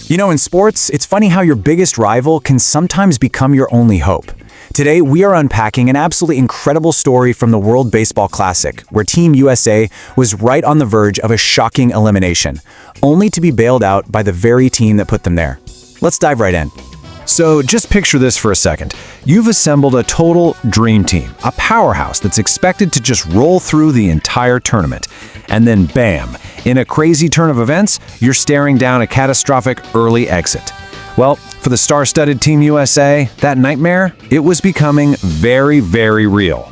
You know, in sports, it's funny how your biggest rival can sometimes become your only hope. Today, we are unpacking an absolutely incredible story from the World Baseball Classic, where Team USA was right on the verge of a shocking elimination, only to be bailed out by the very team that put them there. Let's dive right in. So just picture this for a second. You've assembled a total dream team, a powerhouse that's expected to just roll through the entire tournament. And then bam, in a crazy turn of events, you're staring down a catastrophic early exit. Well, for the star-studded Team USA, that nightmare, it was becoming very, very real.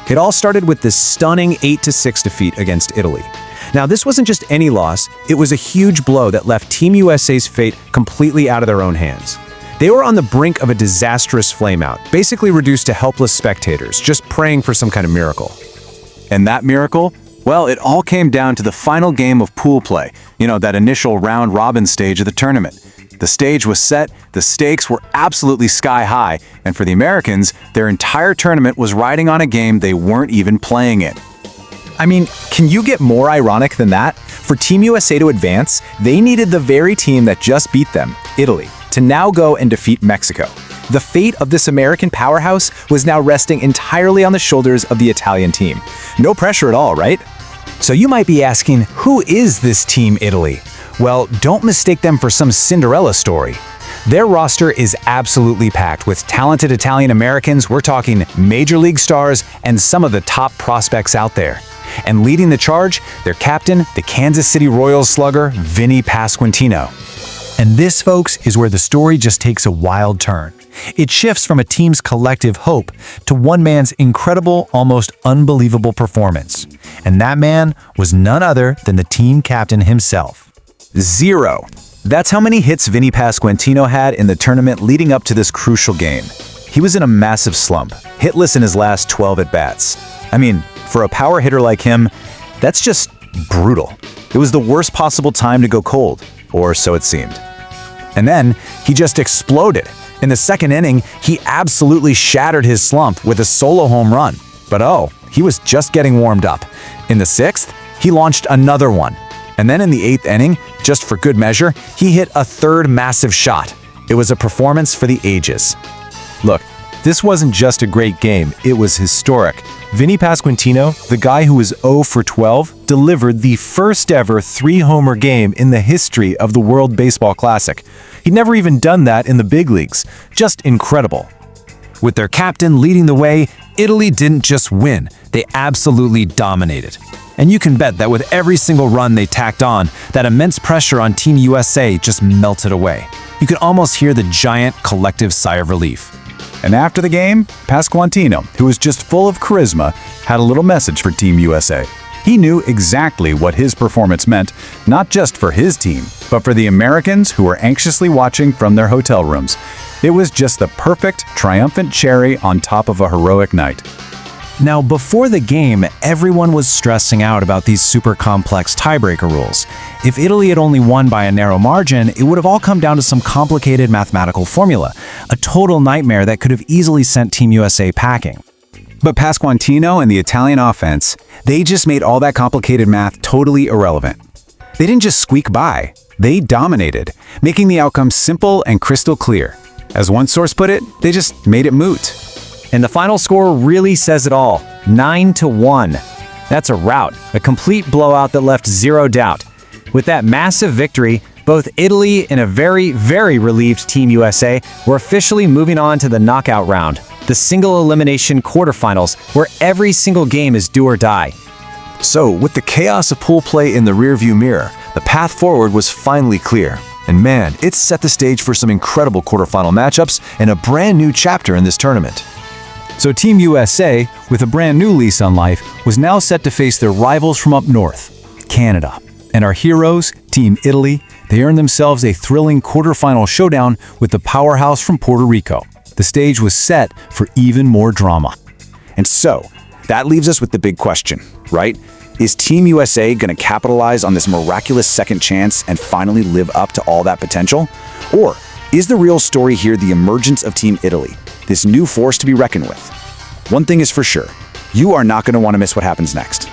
It all started with this stunning 8-6 defeat against Italy. Now, this wasn't just any loss, it was a huge blow that left Team USA's fate completely out of their own hands. They were on the brink of a disastrous flameout, basically reduced to helpless spectators, just praying for some kind of miracle. And that miracle? Well, it all came down to the final game of pool play, that initial round-robin stage of the tournament. The stage was set, the stakes were absolutely sky high, and for the Americans, their entire tournament was riding on a game they weren't even playing in. I mean, can you get more ironic than that? For Team USA to advance, they needed the very team that just beat them, Italy, to now go and defeat Mexico. The fate of this American powerhouse was now resting entirely on the shoulders of the Italian team. No pressure at all, right? So you might be asking, who is this Team Italy? Well, don't mistake them for some Cinderella story. Their roster is absolutely packed with talented Italian Americans. We're talking major league stars and some of the top prospects out there. And leading the charge, their captain, the Kansas City Royals slugger, Vinnie Pasquantino. And this, folks, is where the story just takes a wild turn. It shifts from a team's collective hope to one man's incredible, almost unbelievable performance. And that man was none other than the team captain himself. 0. That's how many hits Vinnie Pasquantino had in the tournament leading up to this crucial game. He was in a massive slump, hitless in his last 12 at-bats. I mean, for a power hitter like him, that's just brutal. It was the worst possible time to go cold, or so it seemed. And then, he just exploded. In the second inning, he absolutely shattered his slump with a solo home run. But he was just getting warmed up. In the sixth, he launched another one. And then in the eighth inning, just for good measure, he hit a third massive shot. It was a performance for the ages. Look, this wasn't just a great game, it was historic. Vinnie Pasquantino, the guy who was 0 for 12, delivered the first ever 3-homer game in the history of the World Baseball Classic. He'd never even done that in the big leagues. Just incredible. With their captain leading the way, Italy didn't just win, they absolutely dominated. And you can bet that with every single run they tacked on, that immense pressure on Team USA just melted away. You could almost hear the giant collective sigh of relief. And after the game, Pasquantino, who was just full of charisma, had a little message for Team USA. He knew exactly what his performance meant, not just for his team, but for the Americans who were anxiously watching from their hotel rooms. It was just the perfect, triumphant cherry on top of a heroic night. Now, before the game, everyone was stressing out about these super complex tiebreaker rules. If Italy had only won by a narrow margin, it would have all come down to some complicated mathematical formula, a total nightmare that could have easily sent Team USA packing. But Pasquantino and the Italian offense, they just made all that complicated math totally irrelevant. They didn't just squeak by, they dominated, making the outcome simple and crystal clear. As one source put it, they just made it moot. And the final score really says it all, 9-1. That's a rout, a complete blowout that left zero doubt. With that massive victory, both Italy and a very, very relieved Team USA were officially moving on to the knockout round, the single elimination quarterfinals, where every single game is do or die. So, with the chaos of pool play in the rearview mirror, the path forward was finally clear. And man, it set the stage for some incredible quarterfinal matchups and a brand new chapter in this tournament. So Team USA, with a brand new lease on life, was now set to face their rivals from up north, Canada. And our heroes, Team Italy, they earned themselves a thrilling quarterfinal showdown with the powerhouse from Puerto Rico. The stage was set for even more drama. And so, that leaves us with the big question, right? Is Team USA going to capitalize on this miraculous second chance and finally live up to all that potential? Or is the real story here the emergence of Team Italy, this new force to be reckoned with? One thing is for sure, you are not going to want to miss what happens next.